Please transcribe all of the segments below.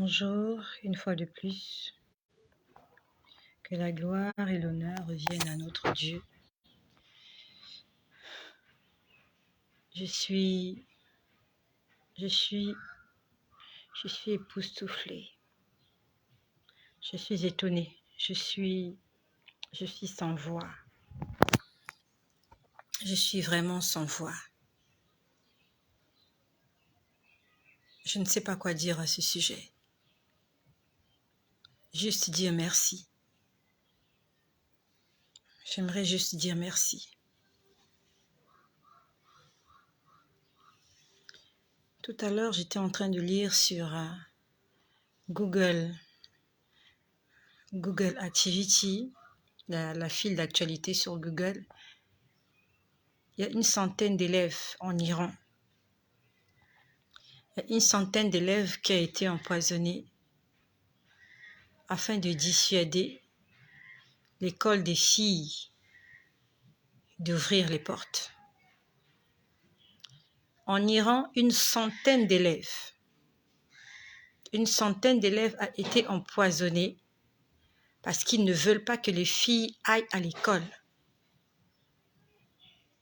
Bonjour, une fois de plus, que la gloire et l'honneur reviennent à notre Dieu. Je suis, je suis, je suis époustouflée. Je suis étonnée. Je suis sans voix. Je suis vraiment sans voix. Je ne sais pas quoi dire à ce sujet. Juste dire merci. J'aimerais juste dire merci. Tout à l'heure, j'étais en train de lire sur Google Activity, la file d'actualité sur Google. Il y a une centaine d'élèves en Iran. Il y a une centaine d'élèves qui a été empoisonnée afin de dissuader l'école des filles d'ouvrir les portes. En Iran, une centaine d'élèves a été empoisonnée parce qu'ils ne veulent pas que les filles aillent à l'école.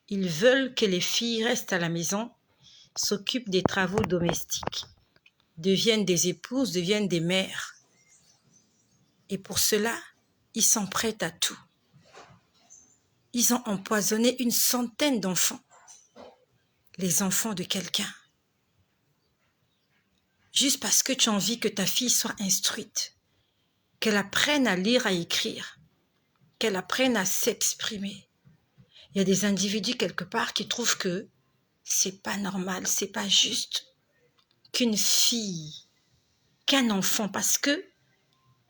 Ils veulent que les filles restent à la maison, s'occupent des travaux domestiques, deviennent des épouses, deviennent des mères. Et pour cela, ils sont prêts à tout. Ils ont empoisonné une centaine d'enfants, les enfants de quelqu'un. Juste parce que tu as envie que ta fille soit instruite, qu'elle apprenne à lire, à écrire, qu'elle apprenne à s'exprimer. Il y a des individus quelque part qui trouvent que c'est pas normal, c'est pas juste qu'une fille, qu'un enfant, parce que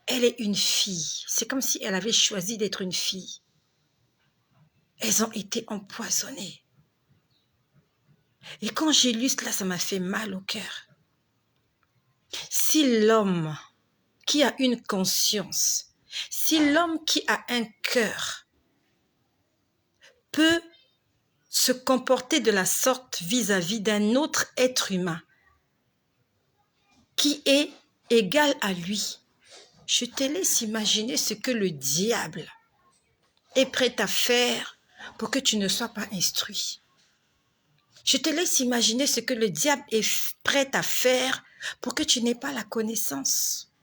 elle est une fille. C'est comme si elle avait choisi d'être une fille. Elles ont été empoisonnées. Et quand j'ai lu cela, ça m'a fait mal au cœur. Si l'homme qui a une conscience, si l'homme qui a un cœur peut se comporter de la sorte vis-à-vis d'un autre être humain qui est égal à lui, je te laisse imaginer ce que le diable est prêt à faire pour que tu ne sois pas instruit. Je te laisse imaginer ce que le diable est prêt à faire pour que tu n'aies pas la connaissance.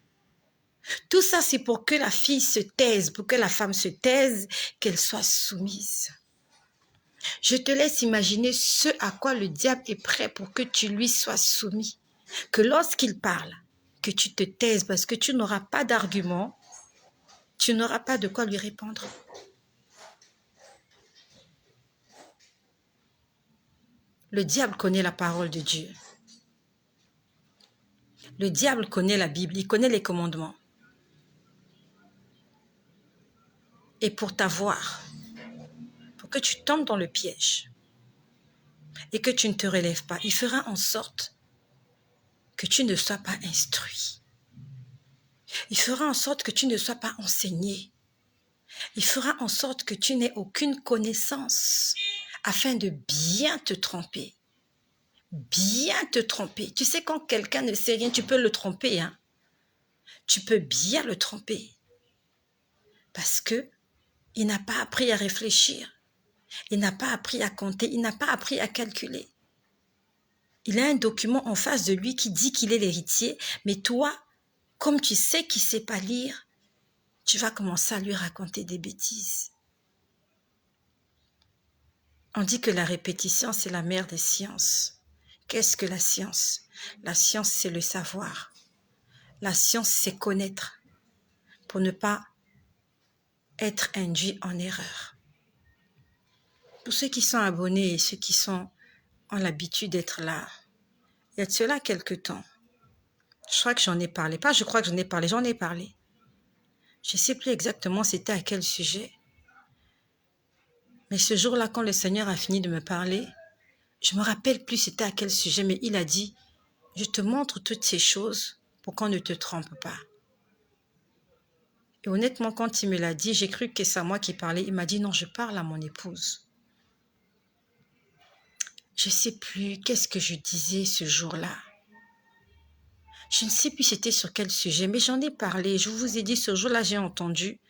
Tout ça, c'est pour que la fille se taise, pour que la femme se taise, qu'elle soit soumise. Je te laisse imaginer ce à quoi le diable est prêt pour que tu lui sois soumis. Que lorsqu'il parle, que tu te taises parce que tu n'auras pas d'argument, tu n'auras pas de quoi lui répondre. Le diable connaît la parole de Dieu. Le diable connaît la Bible, il connaît les commandements. Et pour t'avoir, pour que tu tombes dans le piège et que tu ne te relèves pas, il fera en sorte que tu ne sois pas instruit. Il fera en sorte que tu ne sois pas enseigné. Il fera en sorte que tu n'aies aucune connaissance afin de bien te tromper. Bien te tromper. Tu sais, quand quelqu'un ne sait rien, tu peux le tromper. Hein? Tu peux bien le tromper. Parce que il n'a pas appris à réfléchir. Il n'a pas appris à compter. Il n'a pas appris à calculer. Il a un document en face de lui qui dit qu'il est l'héritier. Mais toi, comme tu sais qu'il ne sait pas lire, tu vas commencer à lui raconter des bêtises. On dit que la répétition, c'est la mère des sciences. Qu'est-ce que la science? La science, c'est le savoir. La science, c'est connaître pour ne pas être induit en erreur. Pour ceux qui sont abonnés et ceux qui ont l'habitude d'être là, il y a de cela quelque temps. Je crois que j'en ai parlé. Pas je crois que j'en ai parlé, j'en ai parlé. Je ne sais plus exactement c'était à quel sujet. Mais ce jour-là, quand le Seigneur a fini de me parler, je me rappelle plus c'était à quel sujet, mais il a dit, je te montre toutes ces choses pour qu'on ne te trompe pas. Et honnêtement, quand il me l'a dit, j'ai cru que c'est à moi qui parlais. Il m'a dit, non, je parle à mon épouse. Je ne sais plus qu'est-ce que je disais ce jour-là. Je ne sais plus c'était sur quel sujet, mais j'en ai parlé. Je vous ai dit, ce jour-là, j'ai entendu.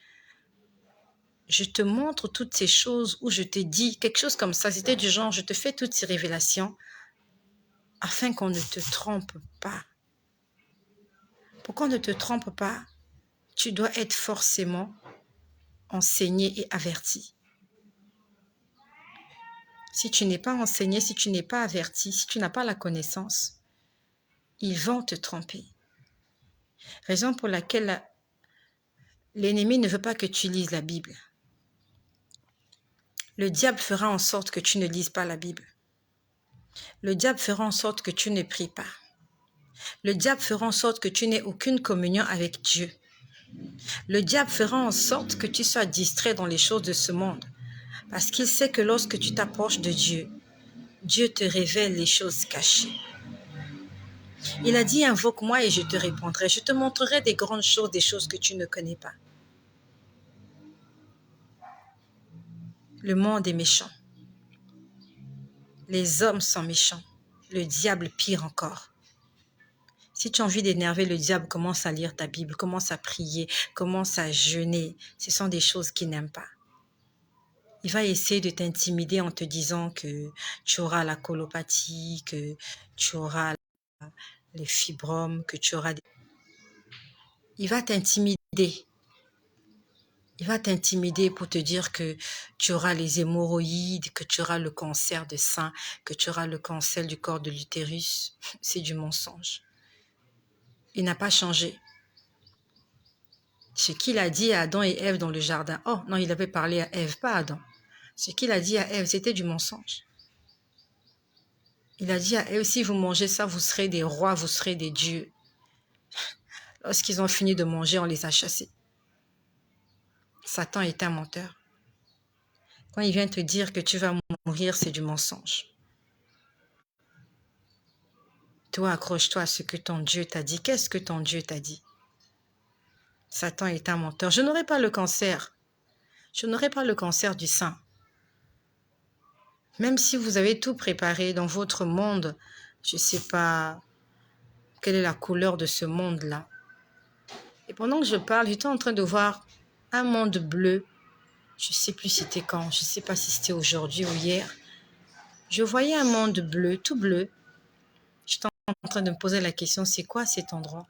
Je te montre toutes ces choses où je te dis quelque chose comme ça. C'était du genre, je te fais toutes ces révélations afin qu'on ne te trompe pas. Pour qu'on ne te trompe pas, tu dois être forcément enseigné et averti. Si tu n'es pas enseigné, si tu n'es pas averti, si tu n'as pas la connaissance, ils vont te tromper. Raison pour laquelle l'ennemi ne veut pas que tu lises la Bible. Le diable fera en sorte que tu ne lises pas la Bible. Le diable fera en sorte que tu ne pries pas. Le diable fera en sorte que tu n'aies aucune communion avec Dieu. Le diable fera en sorte que tu sois distrait dans les choses de ce monde. Parce qu'il sait que lorsque tu t'approches de Dieu, Dieu te révèle les choses cachées. Il a dit, invoque-moi et je te répondrai. Je te montrerai des grandes choses, des choses que tu ne connais pas. Le monde est méchant. Les hommes sont méchants. Le diable pire encore. Si tu as envie d'énerver le diable, commence à lire ta Bible, commence à prier, commence à jeûner. Ce sont des choses qu'il n'aime pas. Il va essayer de t'intimider en te disant que tu auras la colopathie, que tu auras les fibromes, que tu auras... Il va t'intimider. Il va t'intimider pour te dire que tu auras les hémorroïdes, que tu auras le cancer de sein, que tu auras le cancer du corps de l'utérus. C'est du mensonge. Il n'a pas changé. Ce qu'il a dit à Adam et Ève dans le jardin. Oh non, il avait parlé à Ève, pas à Adam. Ce qu'il a dit à Ève, c'était du mensonge. Il a dit à Ève, si vous mangez ça, vous serez des rois, vous serez des dieux. Lorsqu'ils ont fini de manger, on les a chassés. Satan est un menteur. Quand il vient te dire que tu vas mourir, c'est du mensonge. Toi, accroche-toi à ce que ton Dieu t'a dit. Qu'est-ce que ton Dieu t'a dit? Satan est un menteur. Je n'aurai pas le cancer. Je n'aurai pas le cancer du sein. Même si vous avez tout préparé dans votre monde, je ne sais pas quelle est la couleur de ce monde-là. Et pendant que je parle, j'étais en train de voir un monde bleu. Je ne sais plus si c'était quand. Je ne sais pas si c'était aujourd'hui ou hier. Je voyais un monde bleu, tout bleu. J'étais en train de me poser la question, c'est quoi cet endroit?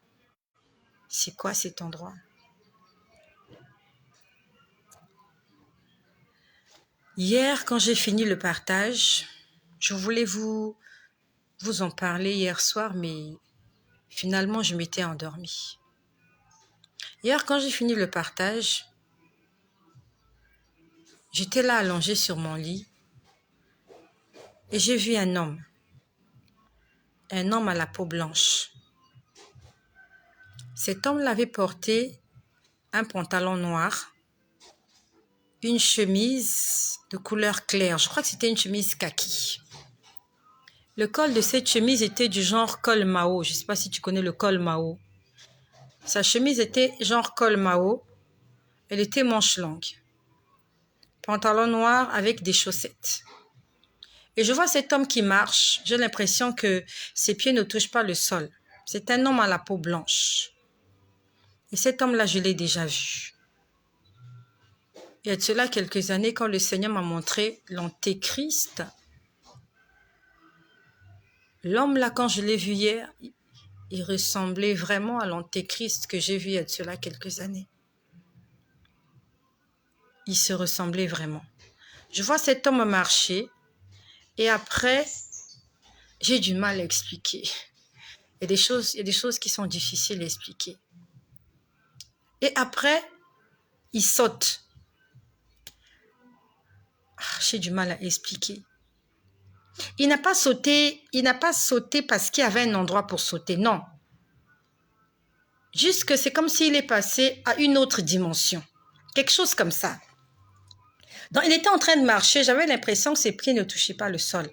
C'est quoi cet endroit? Hier, quand j'ai fini le partage, je voulais vous en parler hier soir, mais finalement, je m'étais endormie. Hier, quand j'ai fini le partage, j'étais là allongée sur mon lit et j'ai vu un homme à la peau blanche. Cet homme l'avait porté un pantalon noir, une chemise de couleur claire. Je crois que c'était une chemise kaki. Le col de cette chemise était du genre col Mao. Je ne sais pas si tu connais le col Mao. Sa chemise était genre col Mao. Elle était manche longue. Pantalon noir avec des chaussettes. Et je vois cet homme qui marche. J'ai l'impression que ses pieds ne touchent pas le sol. C'est un homme à la peau blanche. Et cet homme-là, je l'ai déjà vu. Il y a de cela quelques années, quand le Seigneur m'a montré l'Antéchrist, l'homme-là, quand je l'ai vu hier, il ressemblait vraiment à l'Antéchrist que j'ai vu il y a de cela quelques années. Il se ressemblait vraiment. Je vois cet homme marcher et après, j'ai du mal à expliquer. Il y a des choses qui sont difficiles à expliquer. Et après, il saute. J'ai du mal à expliquer. Il n'a pas sauté parce qu'il y avait un endroit pour sauter, non. Juste que c'est comme s'il est passé à une autre dimension. Quelque chose comme ça. Donc, il était en train de marcher, j'avais l'impression que ses pieds ne touchaient pas le sol.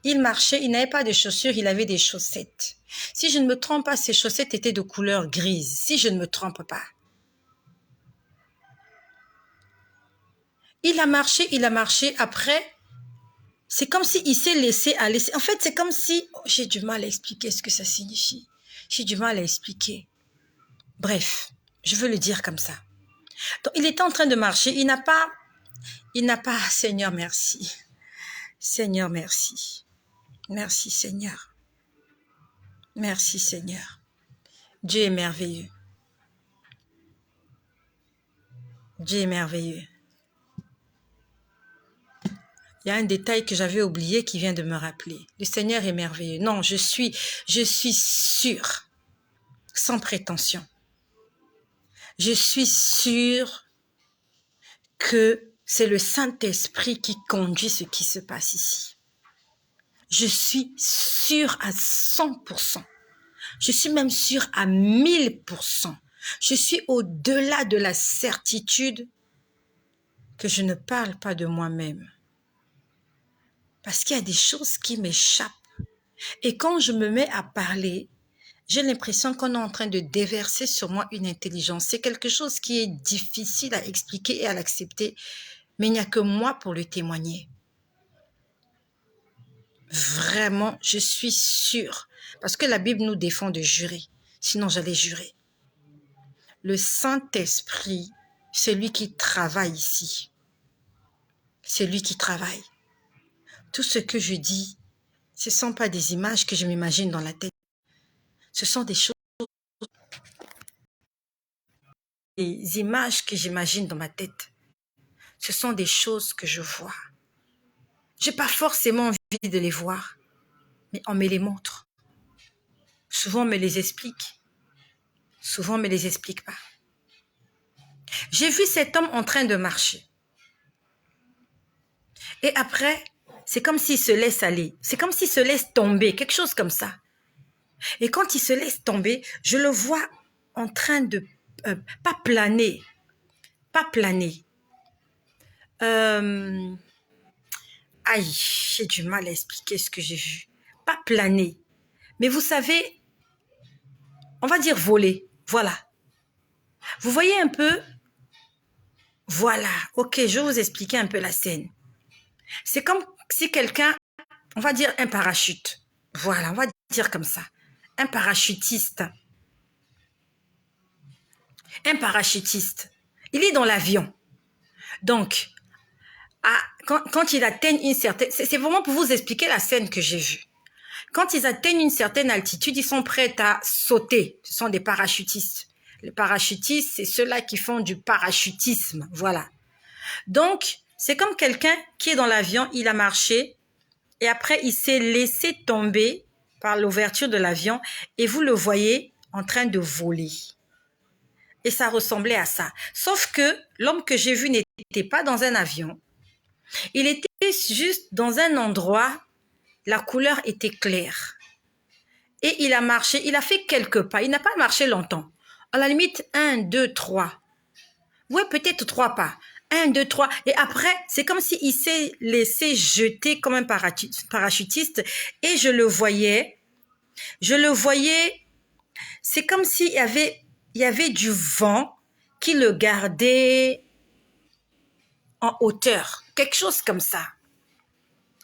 Il marchait, il n'avait pas de chaussures, il avait des chaussettes. Si je ne me trompe pas, ses chaussettes étaient de couleur grise, si je ne me trompe pas. Il a marché, après, c'est comme s'il s'est laissé aller. En fait, c'est comme si, j'ai du mal à expliquer ce que ça signifie. J'ai du mal à expliquer. Bref, je veux le dire comme ça. Donc, il était en train de marcher. Il n'a pas, Seigneur, merci. Seigneur, merci. Merci, Seigneur. Merci, Seigneur. Dieu est merveilleux. Dieu est merveilleux. Il y a un détail que j'avais oublié qui vient de me rappeler. Le Seigneur est merveilleux. Non, je suis sûre, sans prétention. Je suis sûre que c'est le Saint-Esprit qui conduit ce qui se passe ici. Je suis sûre à 100%. Je suis même sûre à 1000%. Je suis au-delà de la certitude que je ne parle pas de moi-même. Parce qu'il y a des choses qui m'échappent. Et quand je me mets à parler, j'ai l'impression qu'on est en train de déverser sur moi une intelligence. C'est quelque chose qui est difficile à expliquer et à l'accepter, mais il n'y a que moi pour le témoigner. Vraiment, je suis sûre, parce que la Bible nous défend de jurer, sinon j'allais jurer. Le Saint-Esprit, c'est lui qui travaille ici. C'est lui qui travaille. Tout ce que je dis, ce ne sont pas des images que je m'imagine dans la tête. Ce sont des images que j'imagine dans ma tête. Ce sont des choses que je vois. Je n'ai pas forcément envie de les voir, mais on me les montre. Souvent, on me les explique. Souvent, on ne me les explique pas. J'ai vu cet homme en train de marcher. Et après, c'est comme s'il se laisse aller. C'est comme s'il se laisse tomber, quelque chose comme ça. Et quand il se laisse tomber, je le vois en train de... pas planer. Aïe, j'ai du mal à expliquer ce que j'ai vu. Pas planer. Mais vous savez, on va dire voler. Voilà. Vous voyez un peu? Voilà. Ok, je vais vous expliquer un peu la scène. C'est comme si quelqu'un, on va dire un parachute. Voilà, on va dire comme ça. Un parachutiste. Un parachutiste. Il est dans l'avion. Donc, quand ils atteignent une certaine... C'est vraiment pour vous expliquer la scène que j'ai vue. Quand ils atteignent une certaine altitude, ils sont prêts à sauter. Ce sont des parachutistes. Les parachutistes, c'est ceux-là qui font du parachutisme. Voilà. Donc, c'est comme quelqu'un qui est dans l'avion, il a marché et après, il s'est laissé tomber par l'ouverture de l'avion et vous le voyez en train de voler. Et ça ressemblait à ça. Sauf que l'homme que j'ai vu n'était pas dans un avion. Il était juste dans un endroit, la couleur était claire. Et il a marché, il a fait quelques pas. Il n'a pas marché longtemps. À la limite, 1, 2, 3. Oui, peut-être 3 pas. 1, 2, 3. Et après, c'est comme s'il s'est laissé jeter comme un parachutiste. Et je le voyais, c'est comme s'il y avait du vent qui le gardait en hauteur. Quelque chose comme ça.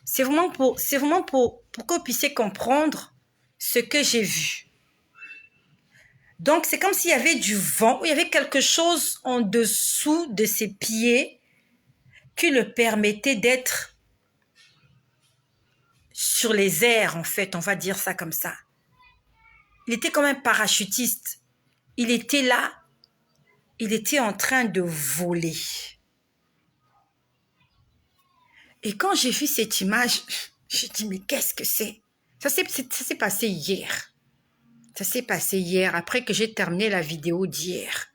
C'est vraiment pour que vous puissiez comprendre ce que j'ai vu. Donc, c'est comme s'il y avait du vent, ou il y avait quelque chose en dessous de ses pieds qui le permettait d'être sur les airs, en fait, on va dire ça comme ça. Il était comme un parachutiste. Il était là, il était en train de voler. Et quand j'ai vu cette image, j'ai dit, mais qu'est-ce que c'est? Ça s'est passé hier. Ça s'est passé hier, après que j'ai terminé la vidéo d'hier.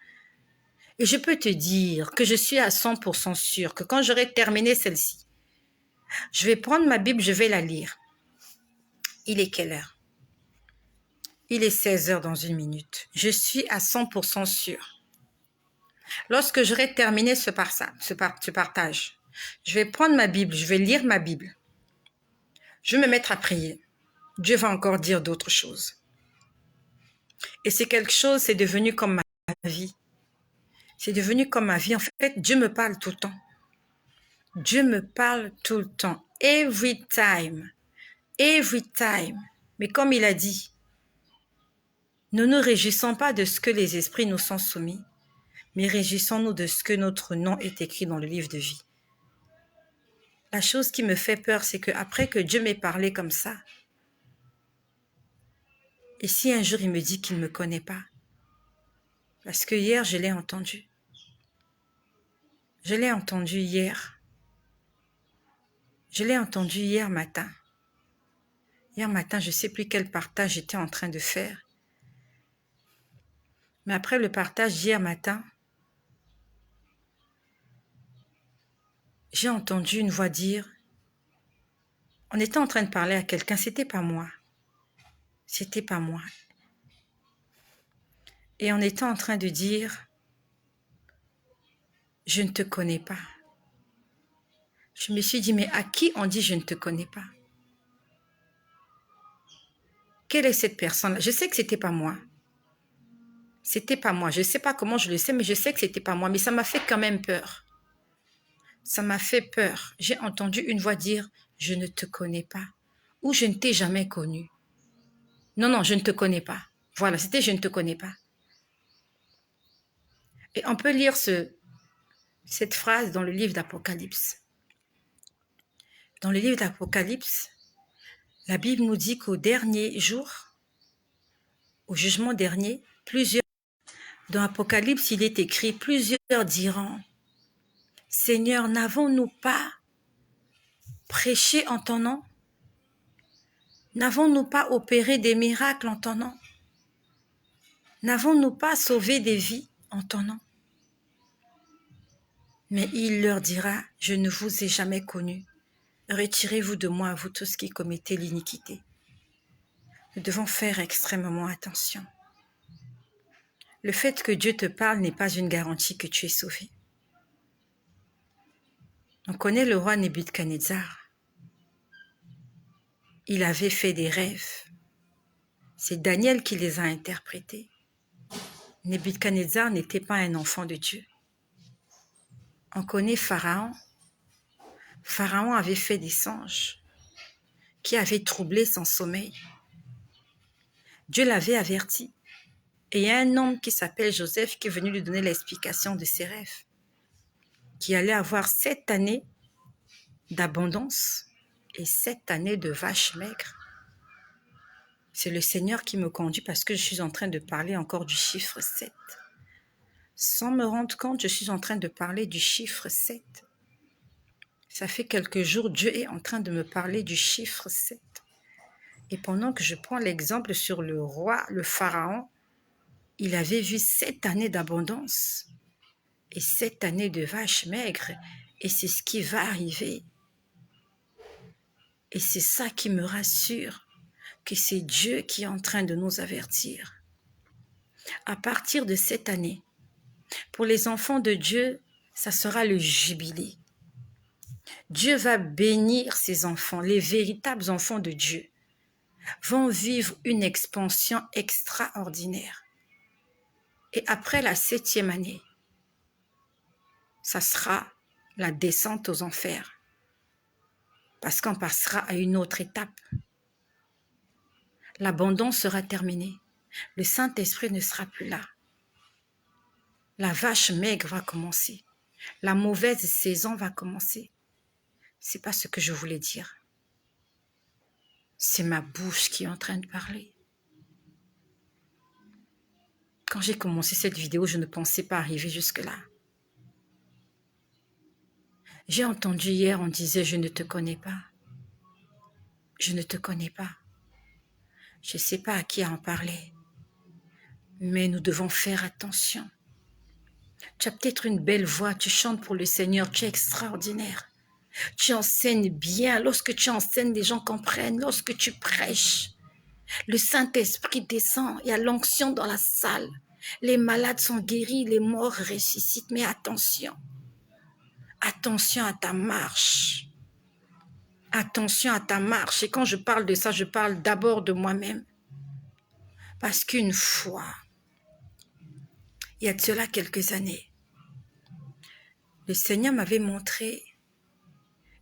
Et je peux te dire que je suis à 100% sûre que quand j'aurai terminé celle-ci, je vais prendre ma Bible, je vais la lire. Il est quelle heure? Il est 16 heures dans 1 minute. Je suis à 100% sûre. Lorsque j'aurai terminé ce partage, je vais prendre ma Bible, je vais lire ma Bible. Je vais me mettre à prier. Dieu va encore dire d'autres choses. Et c'est quelque chose, c'est devenu comme ma vie. C'est devenu comme ma vie. En fait, Dieu me parle tout le temps. Dieu me parle tout le temps. Every time. Every time. Mais comme il a dit, Ne nous réjouissons pas de ce que les esprits nous sont soumis, mais réjouissons-nous de ce que notre nom est écrit dans le livre de vie. La chose qui me fait peur, c'est qu'après que Dieu m'ait parlé comme ça, et si un jour il me dit qu'il ne me connaît pas, parce que hier je l'ai entendu. Je l'ai entendu hier. Je l'ai entendu hier matin. Hier matin, je ne sais plus quel partage j'étais en train de faire. Mais après le partage d'hier matin, j'ai entendu une voix dire, on était en train de parler à quelqu'un, c'était pas moi. C'était pas moi. Et on était en train de dire, je ne te connais pas. Je me suis dit, mais à qui on dit je ne te connais pas? Quelle est cette personne-là? Je sais que c'était pas moi. C'était pas moi. Je ne sais pas comment je le sais, mais je sais que c'était pas moi. Mais ça m'a fait quand même peur. Ça m'a fait peur. J'ai entendu une voix dire, je ne te connais pas. Ou je ne t'ai jamais connu. Non, non, je ne te connais pas. Voilà, c'était je ne te connais pas. Et on peut lire cette phrase dans le livre d'Apocalypse. Dans le livre d'Apocalypse, la Bible nous dit qu'au dernier jour, au jugement dernier, dans Apocalypse, il est écrit, plusieurs diront, Seigneur, n'avons-nous pas prêché en ton nom? N'avons-nous pas opéré des miracles en ton nom? N'avons-nous pas sauvé des vies en ton nom? Mais il leur dira, je ne vous ai jamais connus. Retirez-vous de moi, vous tous qui commettez l'iniquité. Nous devons faire extrêmement attention. Le fait que Dieu te parle n'est pas une garantie que tu es sauvé. On connaît le roi Nebuchadnezzar. Il avait fait des rêves. C'est Daniel qui les a interprétés. Nebuchadnezzar n'était pas un enfant de Dieu. On connaît Pharaon. Pharaon avait fait des songes qui avaient troublé son sommeil. Dieu l'avait averti. Et il y a un homme qui s'appelle Joseph qui est venu lui donner l'explication de ses rêves, qui allait avoir 7 années d'abondance et 7 années de vaches maigres. C'est le Seigneur qui me conduit parce que je suis en train de parler encore du chiffre 7. Sans me rendre compte, je suis en train de parler du chiffre 7. Ça fait quelques jours, Dieu est en train de me parler du chiffre 7. Et pendant que je prends l'exemple sur le roi, le pharaon, il avait vu 7 années d'abondance et 7 années de vaches maigres. Et c'est ce qui va arriver. Et c'est ça qui me rassure, que c'est Dieu qui est en train de nous avertir. À partir de cette année, pour les enfants de Dieu, ça sera le jubilé. Dieu va bénir ses enfants, les véritables enfants de Dieu vont vivre une expansion extraordinaire. Et après la 7e année, ça sera la descente aux enfers. Parce qu'on passera à une autre étape. L'abandon sera terminé. Le Saint-Esprit ne sera plus là. La vache maigre va commencer. La mauvaise saison va commencer. C'est pas ce que je voulais dire. C'est ma bouche qui est en train de parler. Quand j'ai commencé cette vidéo, je ne pensais pas arriver jusque-là. J'ai entendu hier, on disait, je ne te connais pas. Je ne te connais pas. Je ne sais pas à qui en parler. Mais nous devons faire attention. Tu as peut-être une belle voix, tu chantes pour le Seigneur, tu es extraordinaire. Tu enseignes bien. Lorsque tu enseignes, les gens comprennent. Lorsque tu prêches, le Saint-Esprit descend. Il y a l'onction dans la salle. Les malades sont guéris, les morts ressuscitent. Mais attention. Attention à ta marche. Attention à ta marche. Et quand je parle de ça, je parle d'abord de moi-même. Parce qu'une fois, il y a de cela quelques années, le Seigneur m'avait montré,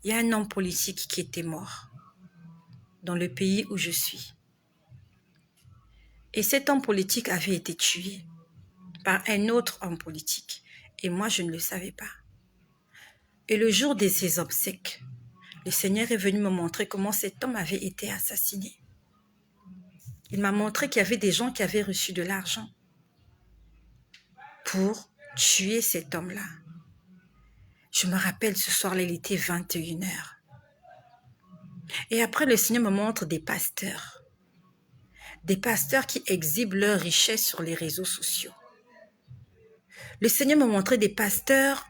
il y a un homme politique qui était mort dans le pays où je suis. Et cet homme politique avait été tué par un autre homme politique. Et moi, je ne le savais pas. Et le jour de ses obsèques, le Seigneur est venu me montrer comment cet homme avait été assassiné. Il m'a montré qu'il y avait des gens qui avaient reçu de l'argent pour tuer cet homme-là. Je me rappelle, ce soir-là, il était 21h. Et après, le Seigneur me montre des pasteurs qui exhibent leur richesse sur les réseaux sociaux. Le Seigneur m'a montré des pasteurs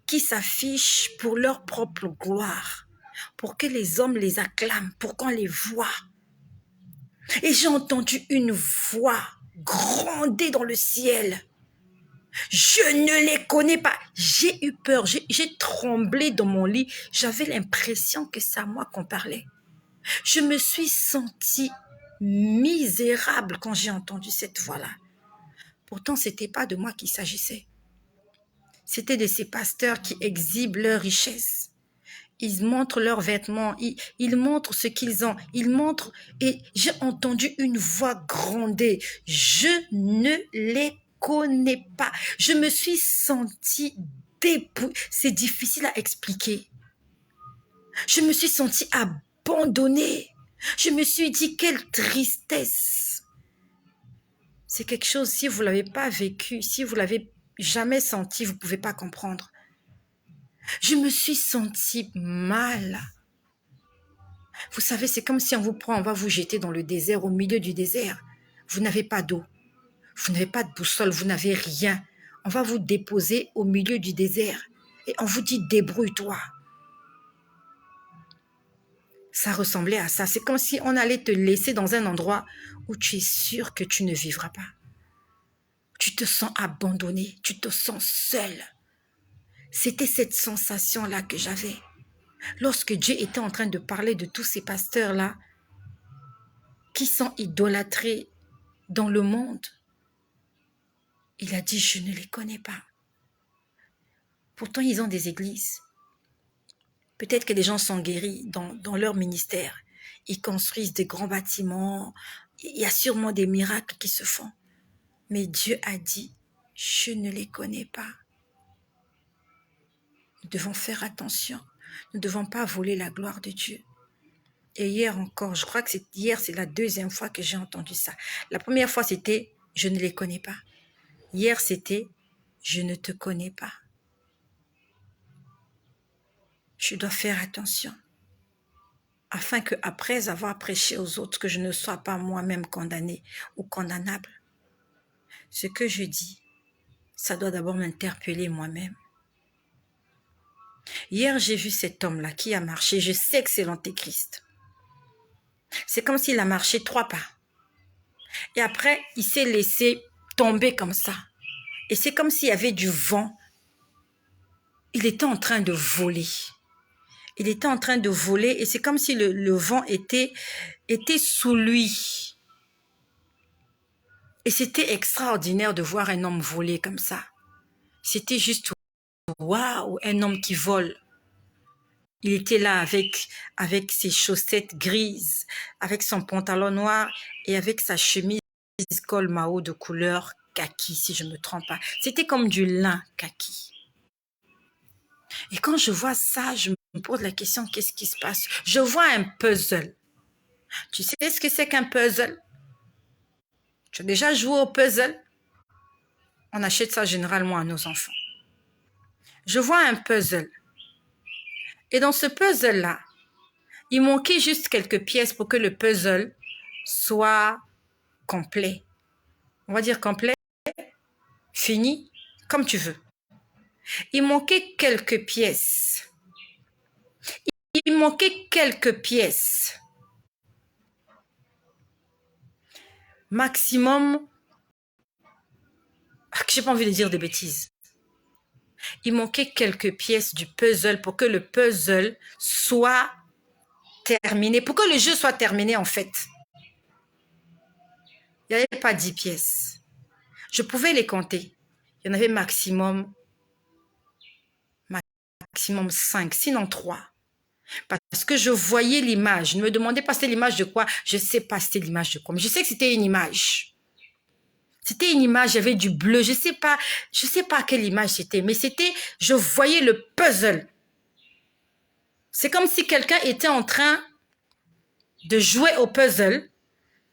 qui s'affichent pour leur propre gloire, pour que les hommes les acclament, pour qu'on les voie. Et j'ai entendu une voix gronder dans le ciel. Je ne les connais pas. J'ai eu peur, j'ai tremblé dans mon lit. J'avais l'impression que c'est à moi qu'on parlait. Je me suis sentie misérable quand j'ai entendu cette voix-là. Pourtant, ce n'était pas de moi qu'il s'agissait. C'était de ces pasteurs qui exhibent leur richesse. Ils montrent leurs vêtements, ils montrent ce qu'ils ont, ils montrent, et j'ai entendu une voix gronder. Je ne les connais pas. Je me suis sentie dépouillée. C'est difficile à expliquer. Je me suis sentie abandonnée. Je me suis dit, quelle tristesse. C'est quelque chose, si vous ne l'avez pas vécu, si vous ne l'avez jamais senti, vous ne pouvez pas comprendre. Je me suis sentie mal. Vous savez, c'est comme si on vous prend, on va vous jeter dans le désert, au milieu du désert. Vous n'avez pas d'eau, vous n'avez pas de boussole, vous n'avez rien. On va vous déposer au milieu du désert et on vous dit débrouille-toi. Ça ressemblait à ça. C'est comme si on allait te laisser dans un endroit où tu es sûr que tu ne vivras pas. Tu te sens abandonné, tu te sens seul. C'était cette sensation-là que j'avais. Lorsque Dieu était en train de parler de tous ces pasteurs-là qui sont idolâtrés dans le monde, il a dit, je ne les connais pas. Pourtant, ils ont des églises. Peut-être que les gens sont guéris dans leur ministère. Ils construisent des grands bâtiments. Il y a sûrement des miracles qui se font. Mais Dieu a dit, je ne les connais pas. Nous devons faire attention. Nous ne devons pas voler la gloire de Dieu. Et hier encore, je crois que c'est la deuxième fois que j'ai entendu ça. La première fois, c'était « je ne les connais pas ». Hier, c'était « je ne te connais pas ». Je dois faire attention afin qu'après avoir prêché aux autres, que je ne sois pas moi-même condamné ou condamnable. Ce que je dis, ça doit d'abord m'interpeller moi-même. Hier, j'ai vu cet homme-là qui a marché. Je sais que c'est l'Antéchrist. C'est comme s'il a marché 3 pas. Et après, il s'est laissé tomber comme ça. Et c'est comme s'il y avait du vent. Il était en train de voler. Il était en train de voler et c'est comme si le vent était sous lui. Et c'était extraordinaire de voir un homme voler comme ça. C'était juste waouh, un homme qui vole. Il était là avec ses chaussettes grises, avec son pantalon noir et avec sa chemise col Mao de couleur kaki, si je ne me trompe pas. C'était comme du lin kaki. Et quand je vois ça, je me pose la question, qu'est-ce qui se passe? Je vois un puzzle. Tu sais ce que c'est qu'un puzzle? Tu as déjà joué au puzzle? On achète ça généralement à nos enfants. Je vois un puzzle. Et dans ce puzzle-là, il manquait juste quelques pièces pour que le puzzle soit complet. On va dire complet, fini, comme tu veux. Il manquait quelques pièces. Il manquait quelques pièces. Maximum, j'ai pas envie de dire des bêtises. Il manquait quelques pièces du puzzle pour que le puzzle soit terminé, pour que le jeu soit terminé en fait. Il n'y avait pas 10 pièces. Je pouvais les compter. Il y en avait maximum 5, sinon 3. Parce que je voyais l'image. Ne me demandez pas c'était l'image de quoi. Je ne sais pas c'était l'image de quoi. Mais je sais que c'était une image. C'était une image, il y avait du bleu, je sais pas quelle image c'était, mais c'était, je voyais le puzzle. C'est comme si quelqu'un était en train de jouer au puzzle.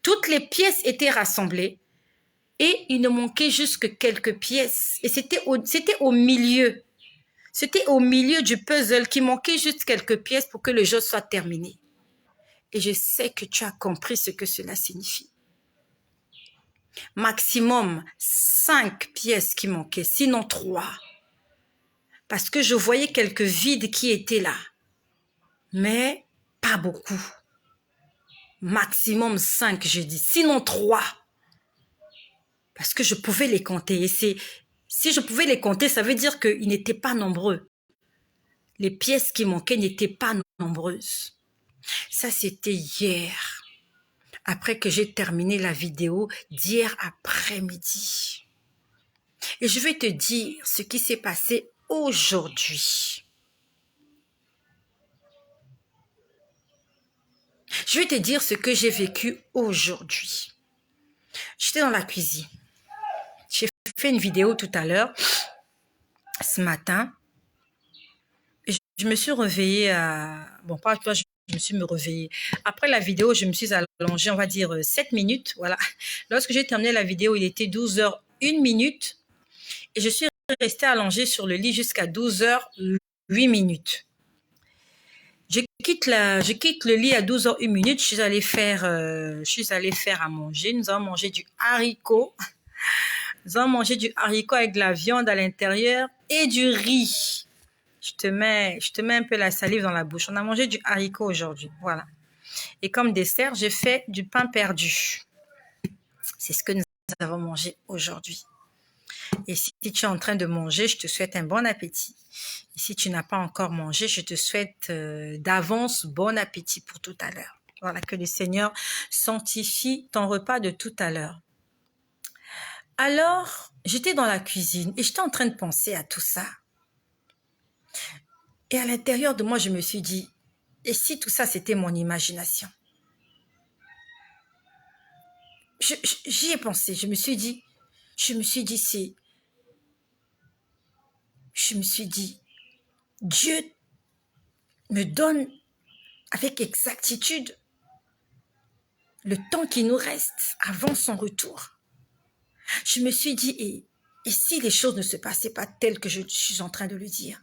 Toutes les pièces étaient rassemblées et il ne manquait juste que quelques pièces. Et c'était au milieu. C'était au milieu du puzzle qu'il manquait juste quelques pièces pour que le jeu soit terminé. Et je sais que tu as compris ce que cela signifie. Maximum 5 pièces qui manquaient, sinon 3. Parce que je voyais quelques vides qui étaient là. Mais pas beaucoup. Maximum 5, j'ai dit, sinon 3. Parce que je pouvais les compter. Et si je pouvais les compter, ça veut dire qu'ils n'étaient pas nombreux. Les pièces qui manquaient n'étaient pas nombreuses. Ça, c'était hier. Après que j'ai terminé la vidéo d'hier après-midi. Et je vais te dire ce qui s'est passé aujourd'hui. Je vais te dire ce que j'ai vécu aujourd'hui. J'étais dans la cuisine. J'ai fait une vidéo tout à l'heure, ce matin. Et je me suis réveillée à... Bon, pas toi, je me suis réveillée. Après la vidéo, je me suis allongée, on va dire 7 minutes. Voilà. Lorsque j'ai terminé la vidéo, il était 12h01. Et je suis restée allongée sur le lit jusqu'à 12h08. Je quitte le lit à 12h01. Je suis allée faire à manger. Nous avons mangé du haricot. Nous avons mangé du haricot avec de la viande à l'intérieur et du riz. Je te mets un peu la salive dans la bouche. On a mangé du haricot aujourd'hui. Voilà. Et comme dessert, j'ai fait du pain perdu. C'est ce que nous avons mangé aujourd'hui. Et si tu es en train de manger, je te souhaite un bon appétit. Et si tu n'as pas encore mangé, je te souhaite d'avance bon appétit pour tout à l'heure. Voilà, que le Seigneur sanctifie ton repas de tout à l'heure. Alors, j'étais dans la cuisine et j'étais en train de penser à tout ça. Et à l'intérieur de moi, je me suis dit, et si tout ça, c'était mon imagination? J'y ai pensé, je me suis dit, Dieu me donne avec exactitude le temps qui nous reste avant son retour. Je me suis dit, et si les choses ne se passaient pas telles que je suis en train de le dire?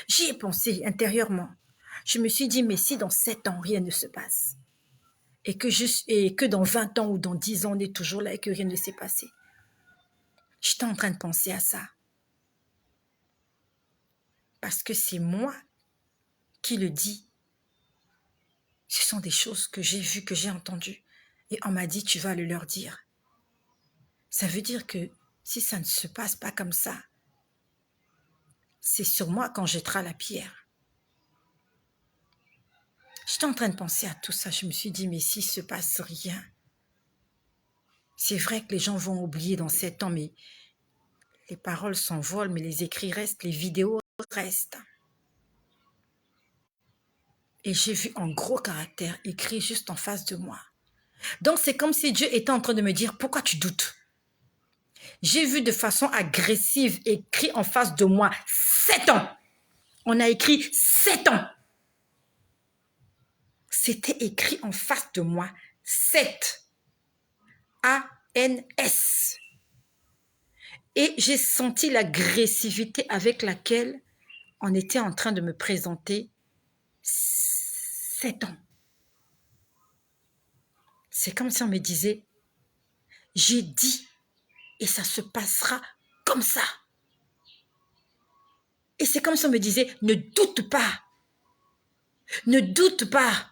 J'y ai pensé intérieurement. Je me suis dit, mais si dans 7 ans, rien ne se passe, et que dans 20 ans ou dans 10 ans, on est toujours là et que rien ne s'est passé. J'étais en train de penser à ça. Parce que c'est moi qui le dis. Ce sont des choses que j'ai vues, que j'ai entendues. Et on m'a dit, tu vas le leur dire. Ça veut dire que si ça ne se passe pas comme ça, c'est sur moi qu'on jettera la pierre. J'étais en train de penser à tout ça. Je me suis dit, mais s'il ne se passe rien, c'est vrai que les gens vont oublier dans 7 ans, mais les paroles s'envolent, mais les écrits restent, les vidéos restent. Et j'ai vu en gros caractère écrit juste en face de moi. Donc c'est comme si Dieu était en train de me dire, pourquoi tu doutes? J'ai vu de façon agressive écrit en face de moi, 7 ans. On a écrit 7 ans. C'était écrit en face de moi, 7. A-N-S. Et j'ai senti l'agressivité avec laquelle on était en train de me présenter 7 ans. C'est comme si on me disait, j'ai dit et ça se passera comme ça. Et c'est comme si on me disait, ne doute pas. Ne doute pas.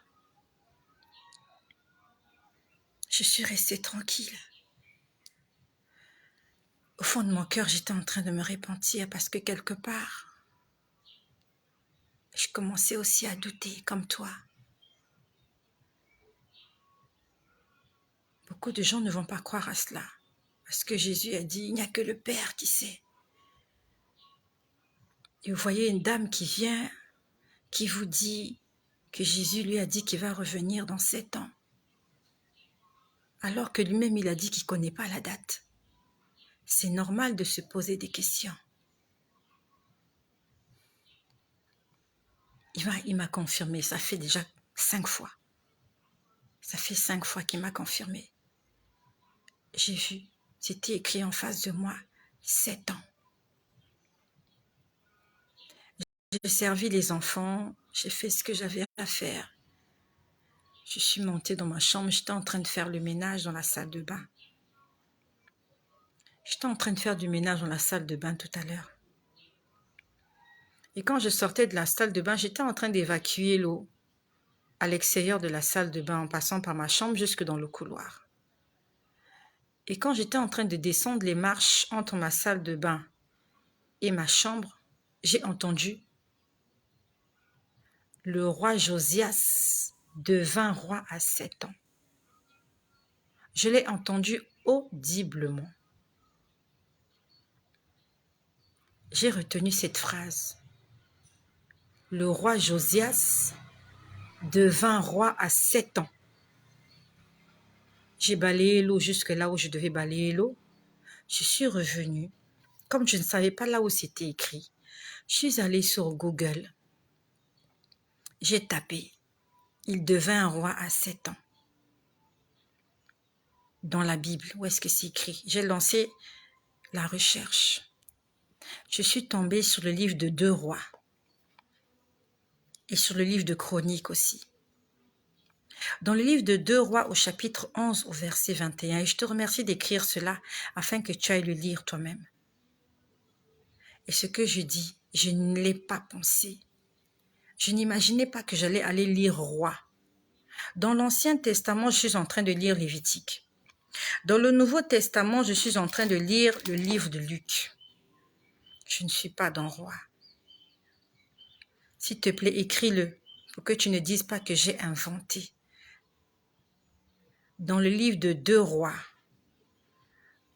Je suis restée tranquille. Au fond de mon cœur, j'étais en train de me repentir parce que quelque part, je commençais aussi à douter comme toi. Beaucoup de gens ne vont pas croire à cela parce que Jésus a dit, il n'y a que le Père qui sait. Et vous voyez une dame qui vient, qui vous dit que Jésus lui a dit qu'il va revenir dans 7 ans. alors que lui-même il a dit qu'il ne connaît pas la date. C'est normal de se poser des questions. Il m'a confirmé, ça fait déjà 5 fois. Ça fait 5 fois qu'il m'a confirmé. J'ai vu, c'était écrit en face de moi, 7 ans. J'ai servi les enfants, j'ai fait ce que j'avais à faire. Je suis montée dans ma chambre, j'étais en train de faire le ménage dans la salle de bain. J'étais en train de faire du ménage dans la salle de bain tout à l'heure. Et quand je sortais de la salle de bain, j'étais en train d'évacuer l'eau à l'extérieur de la salle de bain en passant par ma chambre jusque dans le couloir. Et quand j'étais en train de descendre les marches entre ma salle de bain et ma chambre, j'ai entendu le roi Josias devint roi à 7 ans. Je l'ai entendu audiblement. J'ai retenu cette phrase. Le roi Josias devint roi à 7 ans. J'ai balayé l'eau jusque là où je devais balayer l'eau. Je suis revenue. Comme je ne savais pas là où c'était écrit, je suis allée sur Google. J'ai tapé. Il devint roi à 7 ans. Dans la Bible, où est-ce que c'est écrit? J'ai lancé la recherche. Je suis tombée sur le livre de 2 rois. Et sur le livre de Chroniques aussi. Dans le livre de 2 rois au chapitre 11 au verset 21, et je te remercie d'écrire cela afin que tu ailles le lire toi-même. Et ce que je dis, je ne l'ai pas pensé. Je n'imaginais pas que j'allais aller lire roi. Dans l'Ancien Testament, je suis en train de lire Lévitique. Dans le Nouveau Testament, je suis en train de lire le livre de Luc. Je ne suis pas dans roi. S'il te plaît, écris-le pour que tu ne dises pas que j'ai inventé. Dans le livre de 2 rois,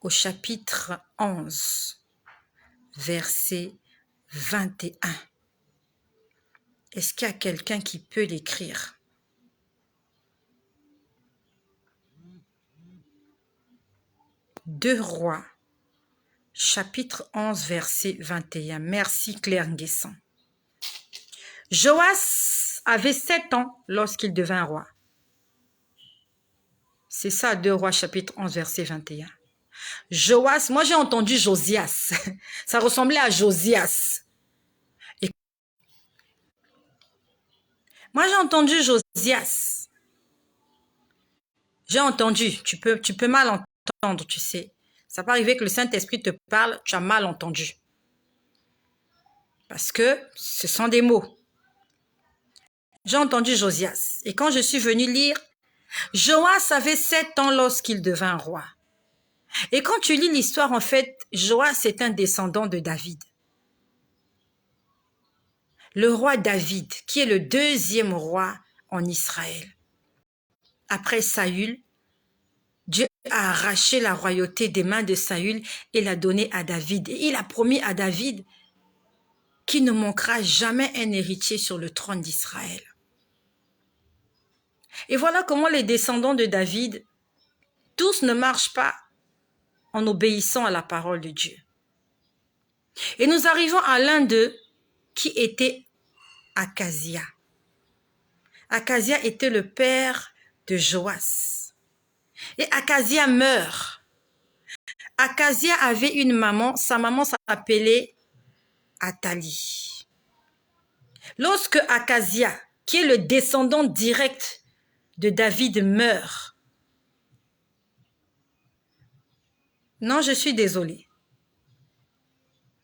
au chapitre 11, verset 21. Est-ce qu'il y a quelqu'un qui peut l'écrire? Deux rois, chapitre 11, verset 21. Merci Claire Nguessan. Joas avait 7 ans lorsqu'il devint roi. C'est ça, 2 rois, chapitre 11, verset 21. Joas, moi j'ai entendu Josias. Ça ressemblait à Josias. Et moi j'ai entendu Josias. J'ai entendu. Tu peux mal entendre, tu sais. Ça peut arriver que le Saint-Esprit te parle, tu as mal entendu. Parce que ce sont des mots. J'ai entendu Josias. Et quand je suis venue lire, Joas avait 7 ans lorsqu'il devint roi. Et quand tu lis l'histoire, en fait, Joas est un descendant de David. Le roi David, qui est le 2e roi en Israël. Après Saül, Dieu a arraché la royauté des mains de Saül et l'a donnée à David. Et il a promis à David qu'il ne manquera jamais un héritier sur le trône d'Israël. Et voilà comment les descendants de David, tous ne marchent pas en obéissant à la parole de Dieu. Et nous arrivons à l'un d'eux qui était Akazia. Akazia était le père de Joas. Et Akazia meurt. Akazia avait une maman, sa maman s'appelait Athalie. Lorsque Akazia, qui est le descendant direct de David, meurt, non, je suis désolée.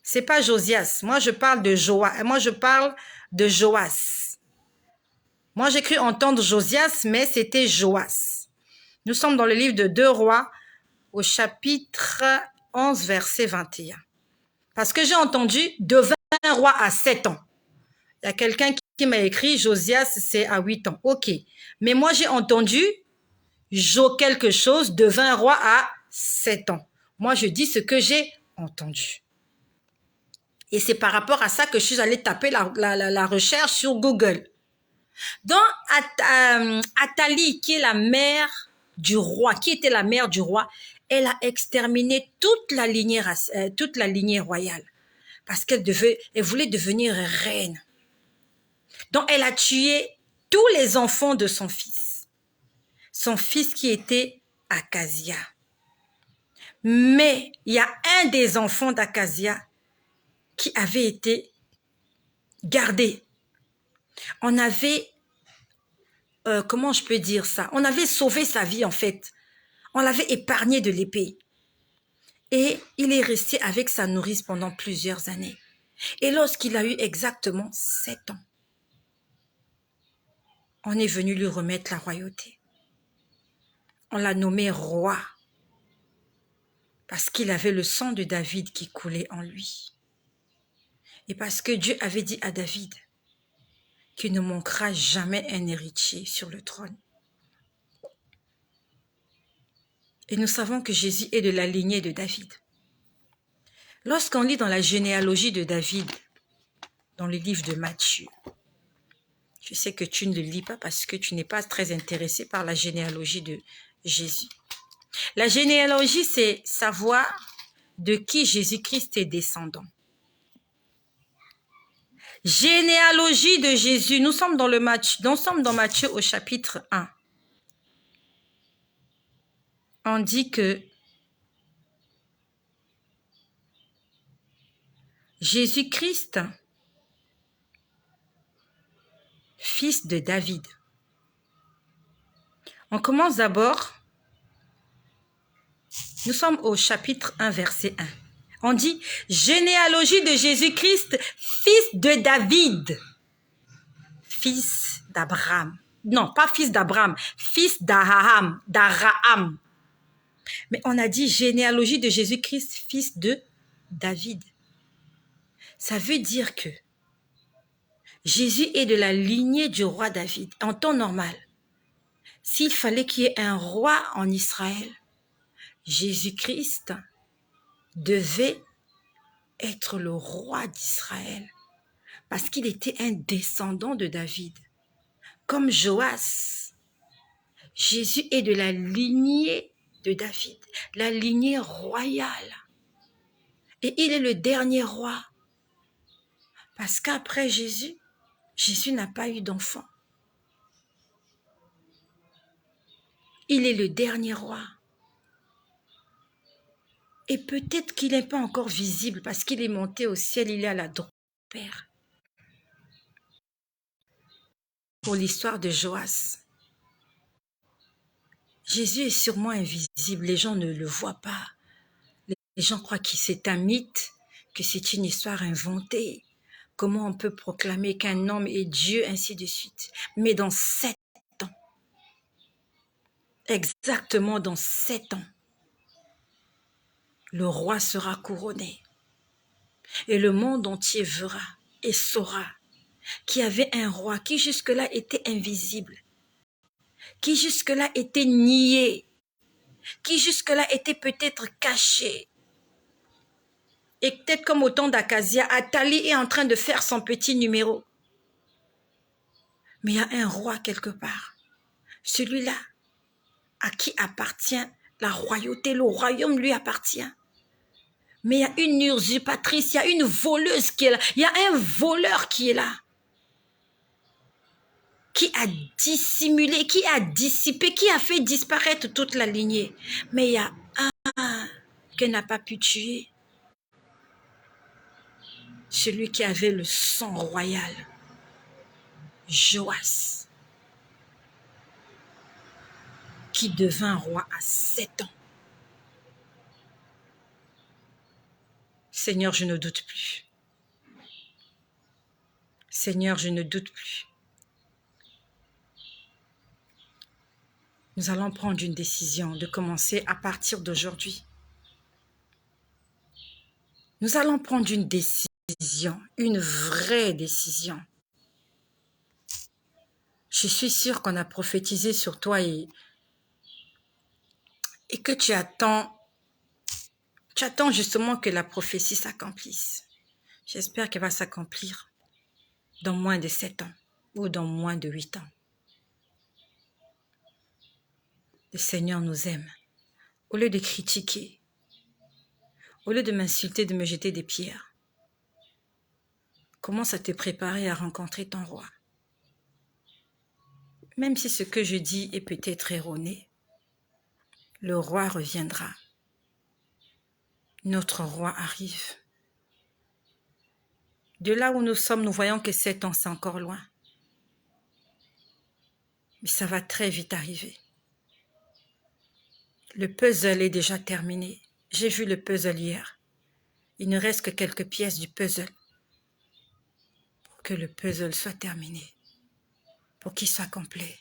C'est pas Josias. Moi, je parle de Joas. Moi, je parle de Joas. Moi, j'ai cru entendre Josias, mais c'était Joas. Nous sommes dans le livre de 2 rois, au chapitre 11, verset 21. Parce que j'ai entendu devint roi à 7 ans. Il y a quelqu'un qui m'a écrit Josias, c'est à 8 ans. Ok. Mais moi, j'ai entendu quelque chose devint roi à 7 ans. Moi, je dis ce que j'ai entendu. Et c'est par rapport à ça que je suis allée taper la recherche sur Google. Dans Athalie, qui est la mère du roi, qui était la mère du roi, elle a exterminé toute la lignée royale parce elle voulait devenir reine. Donc, elle a tué tous les enfants de son fils. Son fils qui était Akazia. Mais il y a un des enfants d'Akazia qui avait été gardé. On avait, comment je peux dire ça? On avait sauvé sa vie en fait. On l'avait épargné de l'épée. Et il est resté avec sa nourrice pendant plusieurs années. Et lorsqu'il a eu exactement 7 ans, on est venu lui remettre la royauté. On l'a nommé roi parce qu'il avait le sang de David qui coulait en lui. Et parce que Dieu avait dit à David qu'il ne manquera jamais un héritier sur le trône. Et nous savons que Jésus est de la lignée de David. Lorsqu'on lit dans la généalogie de David, dans le livre de Matthieu, je sais que tu ne le lis pas parce que tu n'es pas très intéressé par la généalogie de Jésus. La généalogie, c'est savoir de qui Jésus-Christ est descendant. Généalogie de Jésus, nous sommes dans Matthieu au chapitre 1. On dit que Jésus-Christ, fils de David. On commence d'abord, nous sommes au chapitre 1, verset 1. On dit généalogie de Jésus-Christ, fils de David, fils d'Abraham. Non, pas fils d'Abraham, fils d'Abraham. Mais on a dit généalogie de Jésus-Christ, fils de David. Ça veut dire que Jésus est de la lignée du roi David. En temps normal, s'il fallait qu'il y ait un roi en Israël, Jésus-Christ devait être le roi d'Israël parce qu'il était un descendant de David. Comme Joas, Jésus est de la lignée de David, la lignée royale. Et il est le dernier roi. Parce qu'après Jésus, Jésus n'a pas eu d'enfant. Il est le dernier roi. Et peut-être qu'il n'est pas encore visible parce qu'il est monté au ciel, il est à la droite du Père. Pour l'histoire de Joas, Jésus est sûrement invisible, les gens ne le voient pas. Les gens croient que c'est un mythe, que c'est une histoire inventée. Comment on peut proclamer qu'un homme est Dieu, ainsi de suite. Mais dans 7 ans, exactement dans 7 ans, le roi sera couronné. Et le monde entier verra et saura qu'il y avait un roi qui jusque-là était invisible, qui jusque-là était nié, qui jusque-là était peut-être caché. Et peut-être comme au temps d'Akazia, Athalie est en train de faire son petit numéro. Mais il y a un roi quelque part. Celui-là à qui appartient la royauté, le royaume lui appartient. Mais il y a une usurpatrice, il y a une voleuse qui est là, il y a un voleur qui est là, qui a dissimulé, qui a dissipé, qui a fait disparaître toute la lignée. Mais il y a un qu'elle n'a pas pu tuer. Celui qui avait le sang royal, Joas, qui devint roi à 7 ans. Seigneur, je ne doute plus. Seigneur, je ne doute plus. Nous allons prendre une décision de commencer à partir d'aujourd'hui. Nous allons prendre une décision, une vraie décision. Je suis sûre qu'on a prophétisé sur toi et que tu attends justement que la prophétie s'accomplisse. J'espère qu'elle va s'accomplir dans moins de 7 ans ou dans moins de 8 ans. Le Seigneur nous aime. Au lieu de critiquer, au lieu de m'insulter, de me jeter des pierres, commence à te préparer à rencontrer ton roi. Même si ce que je dis est peut-être erroné, le roi reviendra. Notre roi arrive. De là où nous sommes, nous voyons que 7 ans, c'est encore loin. Mais ça va très vite arriver. Le puzzle est déjà terminé. J'ai vu le puzzle hier. Il ne reste que quelques pièces du puzzle pour que le puzzle soit terminé, pour qu'il soit complet.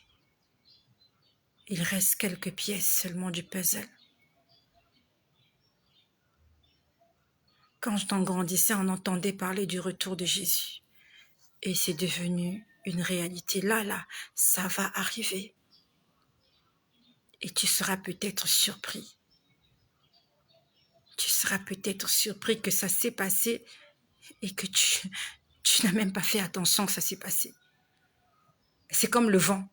Il reste quelques pièces seulement du puzzle. Quand on grandissait, on entendait parler du retour de Jésus. Et c'est devenu une réalité. Là, ça va arriver. Et tu seras peut-être surpris. Tu seras peut-être surpris que ça s'est passé et que tu n'as même pas fait attention que ça s'est passé. C'est comme le vent.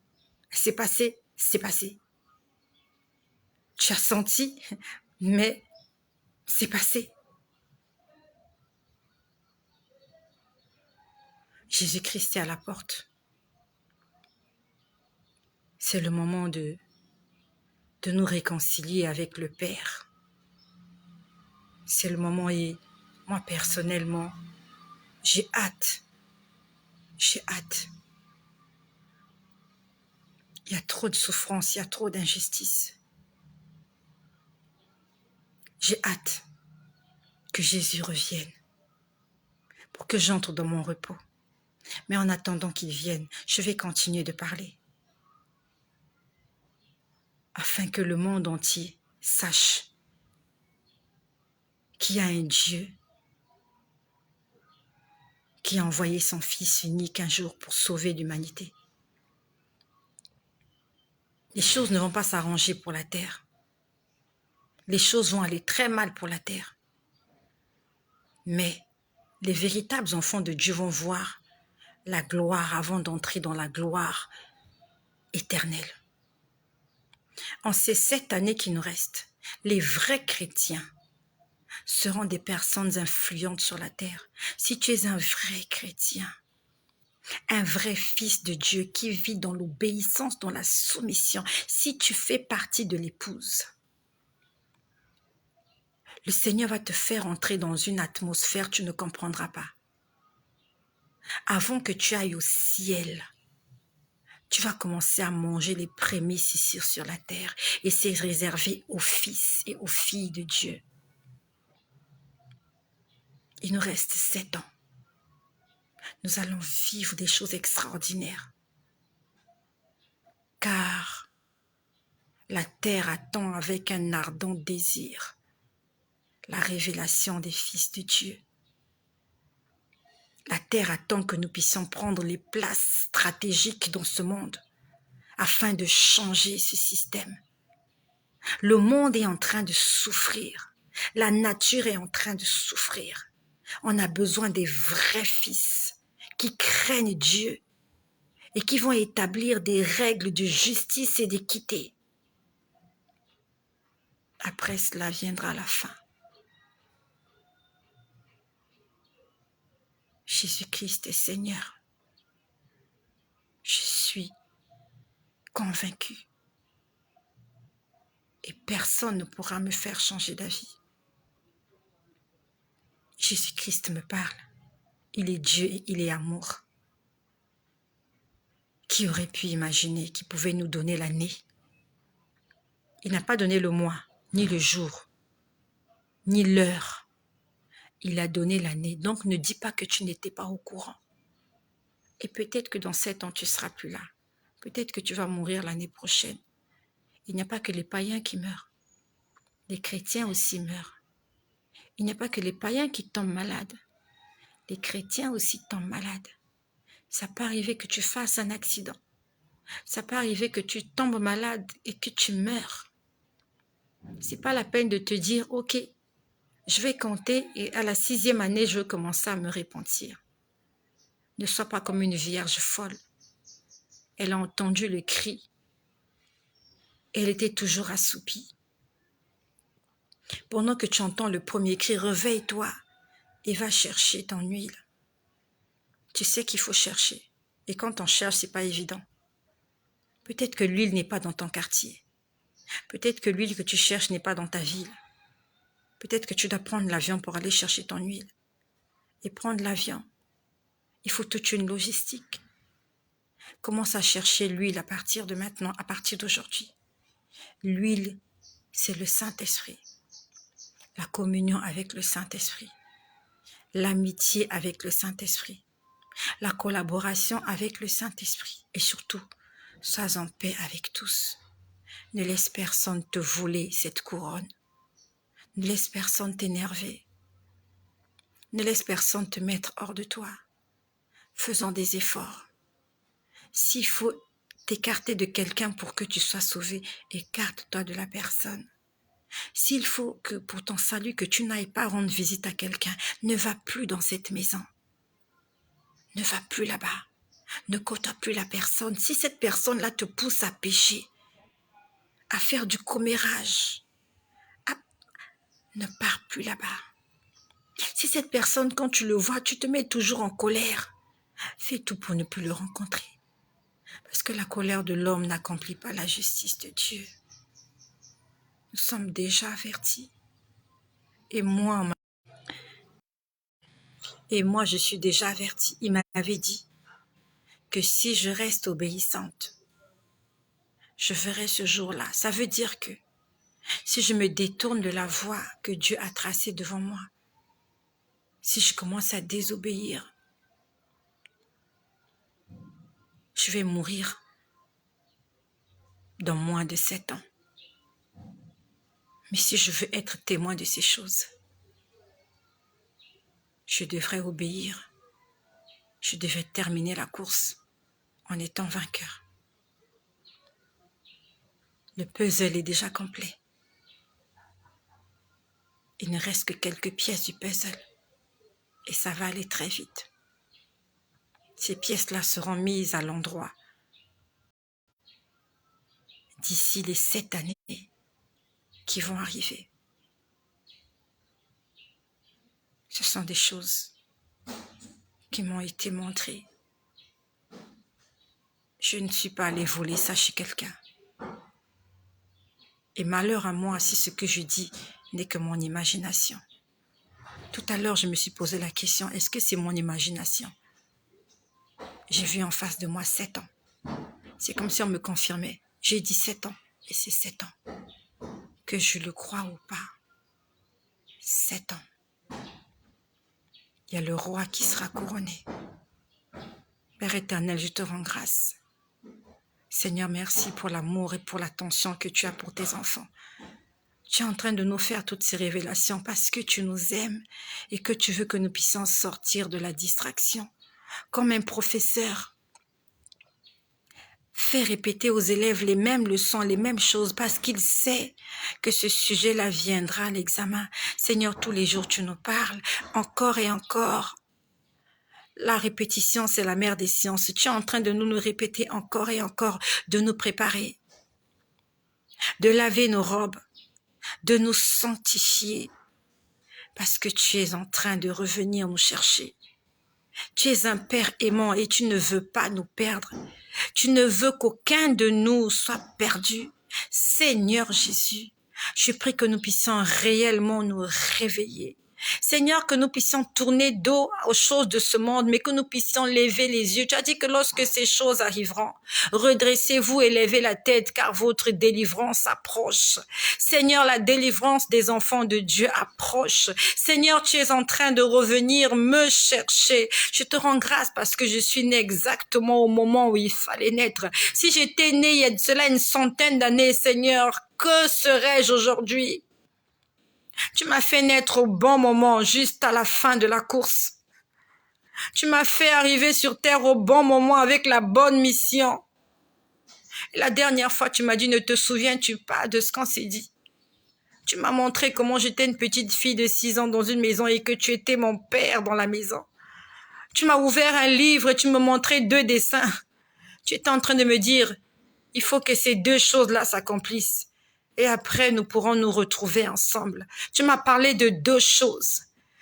C'est passé, c'est passé. Tu as senti, mais c'est passé. Jésus-Christ est à la porte. C'est le moment de nous réconcilier avec le Père. C'est le moment et moi personnellement, j'ai hâte. J'ai hâte. Il y a trop de souffrance, il y a trop d'injustice. J'ai hâte que Jésus revienne pour que j'entre dans mon repos. Mais en attendant qu'il vienne, je vais continuer de parler afin que le monde entier sache qu'il y a un Dieu qui a envoyé son Fils unique un jour pour sauver l'humanité. Les choses ne vont pas s'arranger pour la terre. Les choses vont aller très mal pour la terre. Mais les véritables enfants de Dieu vont voir la gloire avant d'entrer dans la gloire éternelle. En ces 7 années qui nous restent, les vrais chrétiens seront des personnes influentes sur la terre. Si tu es un vrai chrétien, un vrai fils de Dieu qui vit dans l'obéissance, dans la soumission, si tu fais partie de l'épouse, le Seigneur va te faire entrer dans une atmosphère, tu ne comprendras pas. Avant que tu ailles au ciel, tu vas commencer à manger les prémices ici sur la terre. Et c'est réservé aux fils et aux filles de Dieu. Il nous reste 7 ans. Nous allons vivre des choses extraordinaires. Car la terre attend avec un ardent désir la révélation des fils de Dieu. La terre attend que nous puissions prendre les places stratégiques dans ce monde afin de changer ce système. Le monde est en train de souffrir. La nature est en train de souffrir. On a besoin des vrais fils qui craignent Dieu et qui vont établir des règles de justice et d'équité. Après cela viendra la fin. Jésus-Christ est Seigneur. Je suis convaincu. Et personne ne pourra me faire changer d'avis. Jésus-Christ me parle. Il est Dieu et il est amour. Qui aurait pu imaginer qu'il pouvait nous donner l'année? Il n'a pas donné le mois, ni le jour, ni l'heure. Il a donné l'année. Donc ne dis pas que tu n'étais pas au courant. Et peut-être que dans 7 ans, tu ne seras plus là. Peut-être que tu vas mourir l'année prochaine. Il n'y a pas que les païens qui meurent. Les chrétiens aussi meurent. Il n'y a pas que les païens qui tombent malades. Les chrétiens aussi tombent malades. Ça peut arriver que tu fasses un accident. Ça peut arriver que tu tombes malade et que tu meurs. C'est pas la peine de te dire, ok, je vais compter et à la 6e année, je vais commencer à me repentir. Ne sois pas comme une vierge folle. Elle a entendu le cri Elle était toujours assoupie. Pendant que tu entends le premier cri, réveille-toi et va chercher ton huile. Tu sais qu'il faut chercher. Et quand on cherche, c'est pas évident. Peut-être que l'huile n'est pas dans ton quartier. Peut-être que l'huile que tu cherches n'est pas dans ta ville. Peut-être que tu dois prendre l'avion pour aller chercher ton huile. Et prendre l'avion, il faut toute une logistique. Commence à chercher l'huile à partir de maintenant, à partir d'aujourd'hui. L'huile, c'est le Saint-Esprit. La communion avec le Saint-Esprit. L'amitié avec le Saint-Esprit. La collaboration avec le Saint-Esprit. Et surtout, sois en paix avec tous. Ne laisse personne te voler cette couronne. Ne laisse personne t'énerver. Ne laisse personne te mettre hors de toi. Faisons des efforts. S'il faut t'écarter de quelqu'un pour que tu sois sauvé, écarte-toi de la personne. S'il faut que pour ton salut, que tu n'ailles pas rendre visite à quelqu'un, ne va plus dans cette maison. Ne va plus là-bas. Ne côtoie plus la personne. Si cette personne-là te pousse à pécher, à faire du commérage, ne pars plus là-bas. Si cette personne, quand tu le vois, tu te mets toujours en colère, fais tout pour ne plus le rencontrer. Parce que la colère de l'homme n'accomplit pas la justice de Dieu. Nous sommes déjà avertis. Et moi, je suis déjà avertie. Il m'avait dit que si je reste obéissante, je ferai ce jour-là. Ça veut dire que si je me détourne de la voie que Dieu a tracée devant moi, si je commence à désobéir, je vais mourir dans moins de 7 ans. Mais si je veux être témoin de ces choses, je devrais obéir. Je devais terminer la course en étant vainqueur. Le puzzle est déjà complet. Il ne reste que quelques pièces du puzzle et ça va aller très vite. Ces pièces-là seront mises à l'endroit d'ici les 7 années qui vont arriver. Ce sont des choses qui m'ont été montrées. Je ne suis pas allée voler ça chez quelqu'un. Et malheur à moi si ce que je dis n'est que mon imagination. Tout à l'heure, je me suis posé la question, est-ce que c'est mon imagination? J'ai vu en face de moi 7 ans. C'est comme si on me confirmait. J'ai dit 7 ans et c'est 7 ans. Que je le croie ou pas. 7 ans. Il y a le roi qui sera couronné. Père éternel, je te rends grâce. Seigneur, merci pour l'amour et pour l'attention que tu as pour tes enfants. Tu es en train de nous faire toutes ces révélations parce que tu nous aimes et que tu veux que nous puissions sortir de la distraction. Comme un professeur fait répéter aux élèves les mêmes leçons, les mêmes choses parce qu'il sait que ce sujet-là viendra à l'examen. Seigneur, tous les jours tu nous parles encore et encore. La répétition, c'est la mère des sciences. Tu es en train de nous répéter encore et encore, de nous préparer, de laver nos robes, de nous sanctifier, parce que tu es en train de revenir nous chercher. Tu es un Père aimant et tu ne veux pas nous perdre. Tu ne veux qu'aucun de nous soit perdu. Seigneur Jésus, je prie que nous puissions réellement nous réveiller. Seigneur, que nous puissions tourner dos aux choses de ce monde, mais que nous puissions lever les yeux. Tu as dit que lorsque ces choses arriveront, redressez-vous et levez la tête, car votre délivrance approche. Seigneur, la délivrance des enfants de Dieu approche. Seigneur, tu es en train de revenir me chercher. Je te rends grâce parce que je suis née exactement au moment où il fallait naître. Si j'étais née il y a de cela une centaine d'années, Seigneur, que serais-je aujourd'hui? Tu m'as fait naître au bon moment, juste à la fin de la course. Tu m'as fait arriver sur terre au bon moment avec la bonne mission. Et la dernière fois, tu m'as dit, ne te souviens-tu pas de ce qu'on s'est dit? Tu m'as montré comment j'étais une petite fille de 6 ans dans une maison et que tu étais mon père dans la maison. Tu m'as ouvert un livre et tu me montrais 2 dessins. Tu étais en train de me dire, Il faut que ces deux choses-là s'accomplissent. Et après, nous pourrons nous retrouver ensemble. Tu m'as parlé de deux choses.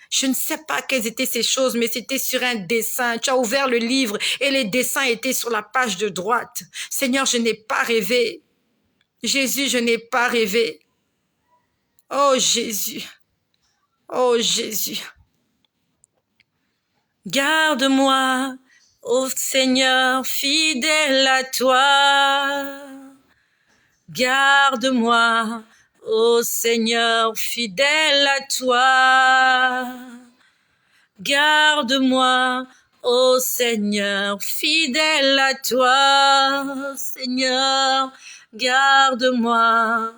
Je ne sais pas quelles étaient ces choses, mais c'était sur un dessin. Tu as ouvert le livre et les dessins étaient sur la page de droite. Seigneur, je n'ai pas rêvé. Jésus, je n'ai pas rêvé. Oh Jésus. Oh Jésus. Garde-moi, ô Seigneur, fidèle à toi. Garde-moi, ô Seigneur, fidèle à toi. Garde-moi, ô Seigneur, fidèle à toi. Seigneur, garde-moi,